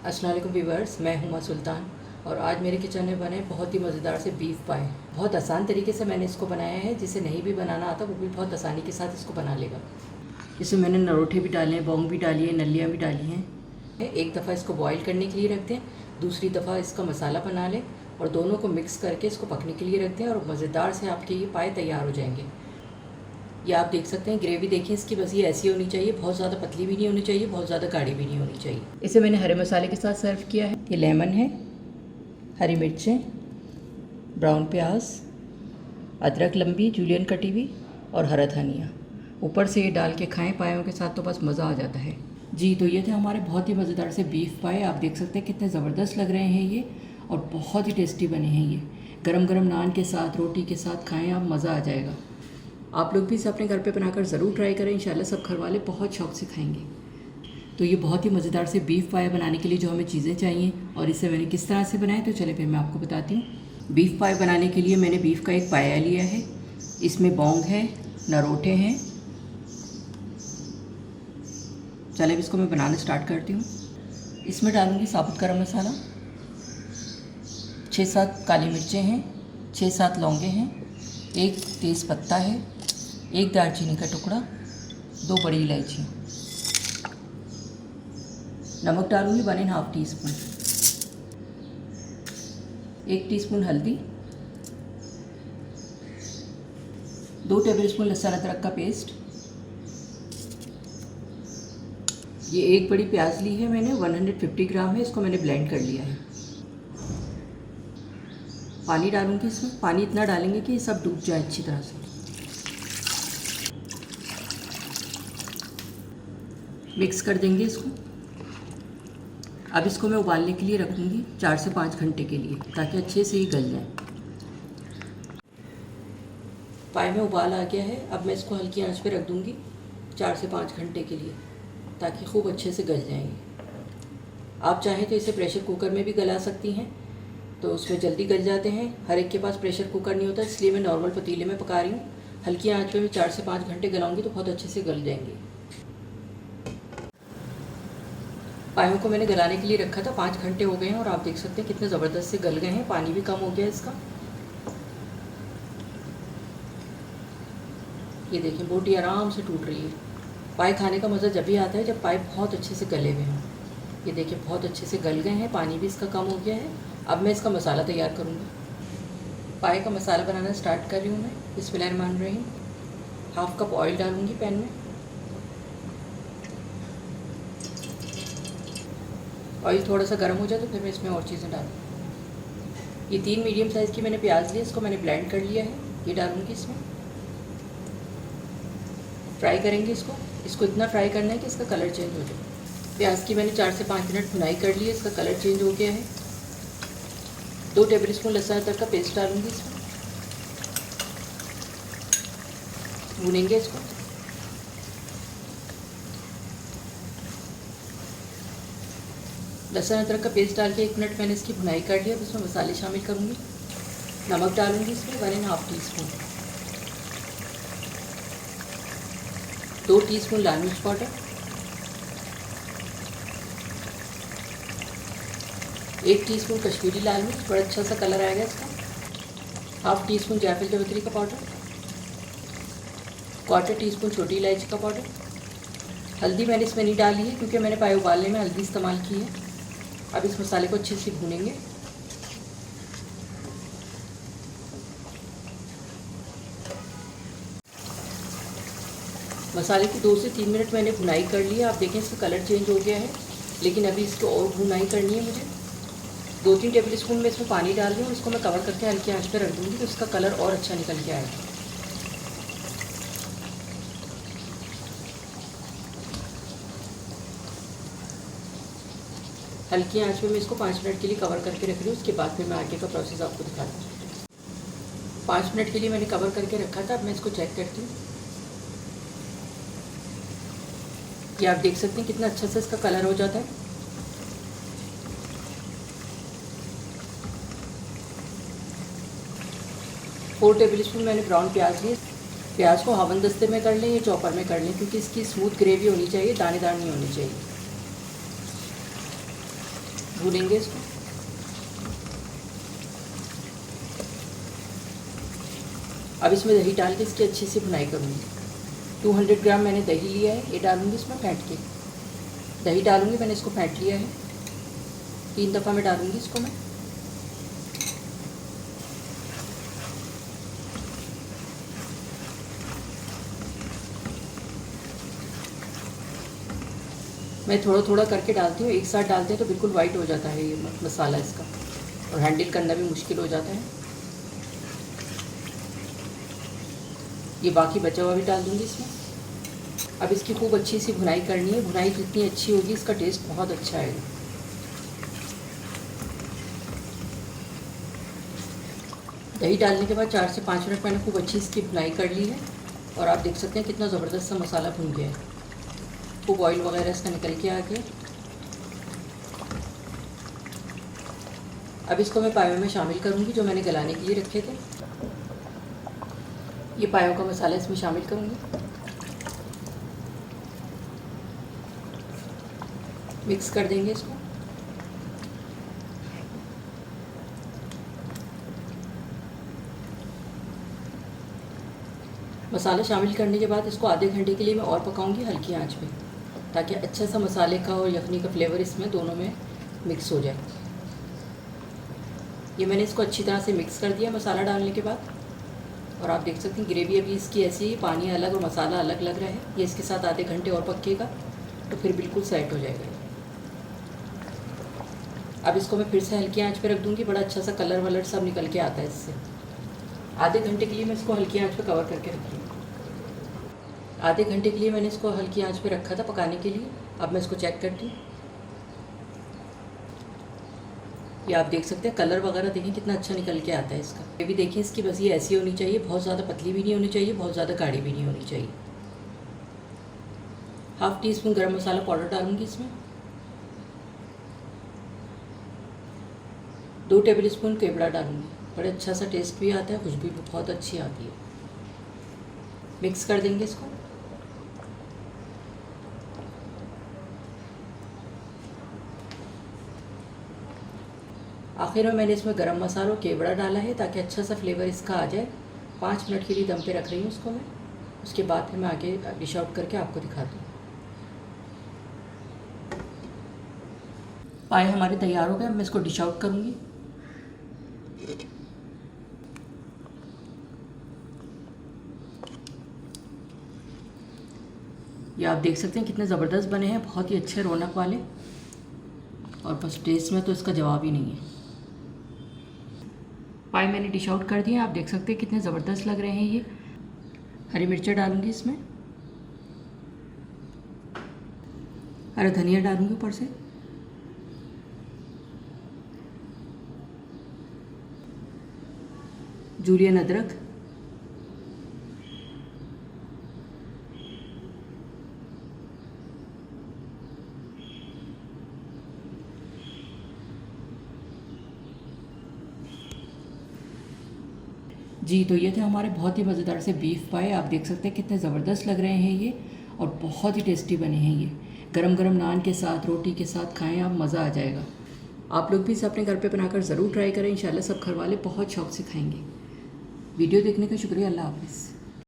अस्सलाम वालेकुम व्यूअर्स, मैं हुमा सुल्तान और आज मेरे किचन में बने बहुत ही मज़ेदार से बीफ पाए। बहुत आसान तरीके से मैंने इसको बनाया है, जिसे नहीं भी बनाना आता वो भी बहुत आसानी के साथ इसको बना लेगा। इसमें मैंने नरोठे भी डाले हैं, बौंग भी डाली है, नलियाँ भी डाली हैं। एक दफ़ा इसको बॉईल करने के लिए रख दें, दूसरी दफ़ा इसका मसाला बना लें और दोनों को मिक्स करके इसको पकने के लिए रख दें और मज़ेदार से आपके ये पाए तैयार हो जाएंगे। ये आप देख सकते हैं, ग्रेवी देखिए इसकी, बस ये ऐसी होनी चाहिए, बहुत ज़्यादा पतली भी नहीं होनी चाहिए, बहुत ज़्यादा गाढ़ी भी नहीं होनी चाहिए। इसे मैंने हरे मसाले के साथ सर्व किया है। ये लेमन है, हरी मिर्चें, ब्राउन प्याज, अदरक लंबी जूलियन कटी हुई और हरा धनिया। ऊपर से ये डाल के खाएं पायों के साथ तो बस मज़ा आ जाता है जी। तो ये थे हमारे बहुत ही मज़ेदार से बीफ पाए। आप देख सकते हैं कितने ज़बरदस्त लग रहे हैं ये और बहुत ही टेस्टी बने हैं ये। गरम गरम नान के साथ, रोटी के साथ खाएँ आप, मज़ा आ जाएगा। आप लोग भी इसे अपने घर पे बनाकर ज़रूर ट्राई करें, इंशाल्लाह सब घर वाले बहुत शौक़ से खाएंगे। तो ये बहुत ही मज़ेदार से बीफ पाए बनाने के लिए जो हमें चीज़ें चाहिए और इसे मैंने किस तरह से बनाया, तो चले फिर मैं आपको बताती हूँ। बीफ पाए बनाने के लिए मैंने बीफ का एक पाया लिया है, इसमें बौंग है, नरोठे हैं। चले इसको मैं बनाना स्टार्ट करती हूँ। इसमें डालूँगी साबुत गरम मसाला, 6-7 काली मिर्चें हैं, 6-7 लौंगे हैं, 1 तेज़ पत्ता है, 1 दालचीनी का टुकड़ा, 2 बड़ी इलायची। नमक डालूंगी 1½ टीस्पून, 1 टीस्पून हल्दी, 2 टेबलस्पून लहसुन अदरक का पेस्ट। ये 1 बड़ी प्याज ली है मैंने, 150 ग्राम है, इसको मैंने ब्लेंड कर लिया है। पानी डालूंगी इसमें, पानी इतना डालेंगे कि ये सब डूब जाए अच्छी तरह से। मिक्स कर देंगे इसको। अब इसको मैं उबालने के लिए रखूँगी 4 से 5 घंटे के लिए, ताकि अच्छे से ही गल जाए। पाए में उबाल आ गया है, अब मैं इसको हल्की आंच पे रख दूँगी 4 से 5 घंटे के लिए, ताकि खूब अच्छे से गल जाएंगे। आप चाहें तो इसे प्रेशर कुकर में भी गला सकती हैं, तो उसमें जल्दी गल जाते हैं। हर एक के पास प्रेशर कुकर नहीं होता, इसलिए मैं नॉर्मल पतीले में पका रही हूँ। हल्की आंच पे मैं 4 से 5 घंटे गलाऊँगी तो बहुत अच्छे से गल जाएंगे। पायों को मैंने गलाने के लिए रखा था, 5 घंटे हो गए हैं और आप देख सकते हैं कितने ज़बरदस्त से गल गए हैं। पानी भी कम हो गया इसका। ये देखें, बोटी आराम से टूट रही है। पाए खाने का मज़ा जब भी आता है जब पाए बहुत अच्छे से गले हुए हैं। ये देखिए बहुत अच्छे से गल गए हैं, पानी भी इसका कम हो गया है। अब मैं इसका मसाला तैयार करूँगी। पाए का मसाला बनाना स्टार्ट कर रही हूँ मैं। बिस्मिल्लाहिर्रहमानिर्रहीम। 1/2 कप ऑयल डालूँगी पैन में। ऑयल थोड़ा सा गर्म हो जाए तो फिर मैं इसमें और चीज़ें डालूँ। ये 3 मीडियम साइज़ की मैंने प्याज ली, इसको मैंने ब्लेंड कर लिया है। ये डालूँगी इसमें। फ्राई करेंगे इसको इतना फ्राई करना है कि इसका कलर चेंज हो जाए। प्याज की मैंने 4 से 5 मिनट भुनाई कर ली है, इसका कलर चेंज हो गया है। 2 टेबलस्पून लहसुन अदरक का पेस्ट डालूँगी इसमें। भूनेंगे इसको। लहसुन अदरक का पेस्ट डाल के 1 मिनट मैंने इसकी भुनाई कर ली। अब इसमें मसाले शामिल करूँगी। नमक डालूँगी इसमें 1½ टीस्पून, 2 टीस्पून लाल मिर्च पाउडर, 1 टीस्पून कश्मीरी लाल मिर्च, बड़ा अच्छा सा कलर आएगा इसका। 1/2 टीस्पून जायफल जावित्री का पाउडर, 1/4 टीस्पून छोटी इलायची का पाउडर। हल्दी मैंने इसमें नहीं डाली है क्योंकि मैंने पाए उबालने में हल्दी इस्तेमाल की है। अब इस मसाले को अच्छे से भूनेंगे। मसाले की 2 से 3 मिनट मैंने भुनाई कर ली है। आप देखें इसका कलर चेंज हो गया है, लेकिन अभी इसको और भुनाई करनी है मुझे। 2-3 टेबलस्पून में इसमें पानी डाल रही हूँ। इसको मैं कवर करके हल्की आंच पे रख दूँगी तो इसका कलर और अच्छा निकल के आएगा। हल्की आंच पे मैं इसको 5 मिनट के लिए कवर करके रख रही हूँ। उसके बाद फिर मैं आगे का प्रोसेस आपको दिखाती हूँ। 5 मिनट के लिए मैंने कवर करके रखा था। अब मैं इसको चेक करती हूँ। ये आप देख सकते हैं कितना अच्छा से इसका कलर हो जाता है। फोर टेबलस्पून मैंने ब्राउन प्याज लिए। प्याज को हावन दस्ते में कर लें या चॉपर में कर लें, क्योंकि इसकी स्मूथ ग्रेवी होनी चाहिए, दानेदार नहीं होनी चाहिए। भूनेंगे इसको। अब इसमें दही डाल के इसकी अच्छी सी भुनाई करूँगी। 200 ग्राम मैंने दही लिया है, ये डालूँगी इसमें फेंट के। दही डालूँगी, मैंने इसको फेंट लिया है। 3 दफ़ा मैं डालूँगी इसको मैं। मैं थोड़ा थोड़ा करके डालती हूँ, एक साथ डालते हैं तो बिल्कुल वाइट हो जाता है ये मसाला इसका, और हैंडल करना भी मुश्किल हो जाता है। ये बाकी बचा हुआ भी डाल दूँगी इसमें। अब इसकी खूब अच्छी सी भुनाई करनी है। भुनाई जितनी अच्छी होगी इसका टेस्ट बहुत अच्छा आएगा। दही डालने के बाद 4 से 5 मिनट मैंने खूब अच्छी इसकी भुनाई कर ली है, और आप देख सकते हैं कितना ज़बरदस्त सा मसाला भुन गया है। खूब ऑयल वगैरह इसका निकल के आ गया। अब इसको मैं पायों में शामिल करूँगी जो मैंने गलाने के लिए रखे थे। ये पायों का मसाला इसमें शामिल करूँगी। मिक्स कर देंगे इसको। मसाला शामिल करने के बाद इसको आधे घंटे के लिए मैं और पकाऊंगी हल्की आंच पे, ताकि अच्छा सा मसाले का और यखनी का फ्लेवर इसमें दोनों में मिक्स हो जाए। ये मैंने इसको अच्छी तरह से मिक्स कर दिया मसाला डालने के बाद, और आप देख सकते हैं ग्रेवी अभी इसकी ऐसी ही, पानी अलग और मसाला अलग लग रहा है। ये इसके साथ आधे घंटे और पकेगा तो फिर बिल्कुल सेट हो जाएगा। अब इसको मैं फिर से हल्की आंच पे रख दूँगी। बड़ा अच्छा सा कलर वलर सब निकल के आता है इससे। आधे घंटे के लिए मैं इसको हल्की आंच पे कवर करके रखी हूँ। आधे घंटे के लिए मैंने इसको हल्की आंच पे रखा था पकाने के लिए। अब मैं इसको चेक करती हूँ। ये आप देख सकते हैं कलर वगैरह देखिए कितना अच्छा निकल के आता है इसका। ये भी देखिए इसकी बस ये ऐसी होनी चाहिए, बहुत ज़्यादा पतली भी नहीं होनी चाहिए, बहुत ज़्यादा गाढ़ी भी नहीं होनी चाहिए। ½ टीस्पून गरम मसाला पाउडर डालूंगी इसमें। 2 टेबलस्पून केवड़ा डालूंगी। बड़ा अच्छा सा टेस्ट भी आता है, खुशबू भी बहुत अच्छी आती है। मिक्स कर देंगे इसको। आखिर में मैंने इसमें गरम मसाला और केवड़ा डाला है ताकि अच्छा सा फ्लेवर इसका आ जाए। 5 मिनट के लिए दम पे रख रही हूँ इसको मैं। उसके बाद फिर मैं आगे डिश आउट करके आपको दिखाती हूँ। पाए हमारे तैयार हो गए। अब मैं इसको डिश आउट करूँगी। ये आप देख सकते हैं कितने ज़बरदस्त बने हैं, बहुत ही अच्छे रौनक वाले, और बस टेस्ट में तो इसका जवाब ही नहीं है। पाए मैंने डिश आउट कर दिए। आप देख सकते हैं कितने ज़बरदस्त लग रहे हैं ये। हरी मिर्चा डालूंगी इसमें, हरा धनिया डालूंगी ऊपर से, जूलियन अदरक, जी। तो ये थे हमारे बहुत ही मज़ेदार से बीफ पाए। आप देख सकते हैं कितने ज़बरदस्त लग रहे हैं ये, और बहुत ही टेस्टी बने हैं ये। गरम गरम नान के साथ, रोटी के साथ खाएं आप, मज़ा आ जाएगा। आप लोग भी इसे अपने घर पे बनाकर ज़रूर ट्राई करें। इंशाल्लाह सब घर वाले बहुत शौक़ से खाएंगे। वीडियो देखने का शुक्रिया। अल्लाह हाफ़िज़।